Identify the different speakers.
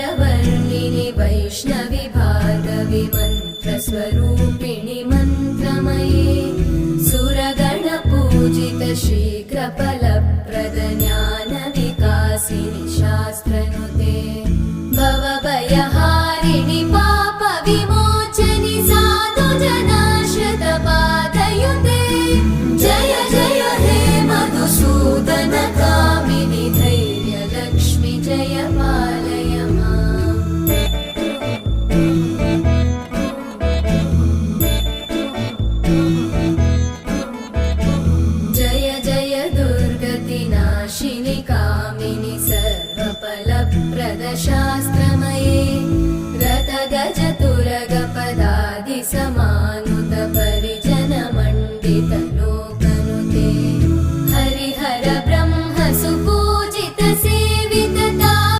Speaker 1: मन्त्रवर्णिनि वैष्णवि भार्गवि मन्त्रस्वरूपिणि मन्त्रमये सुरगणपूजित शीघ्रफलप्रद ज्ञानविकासिनि शास्त्रनुते भवभयहारिणि पापविमोचनि साधुजनाश्रितपादयुते जय जय हे मधुसूदन कामिनि धैर्यलक्ष्मि जय पालय माम्। जय जय दुर्गतिनाशिनि कामिनि सर्वफलप्रद शास्त्र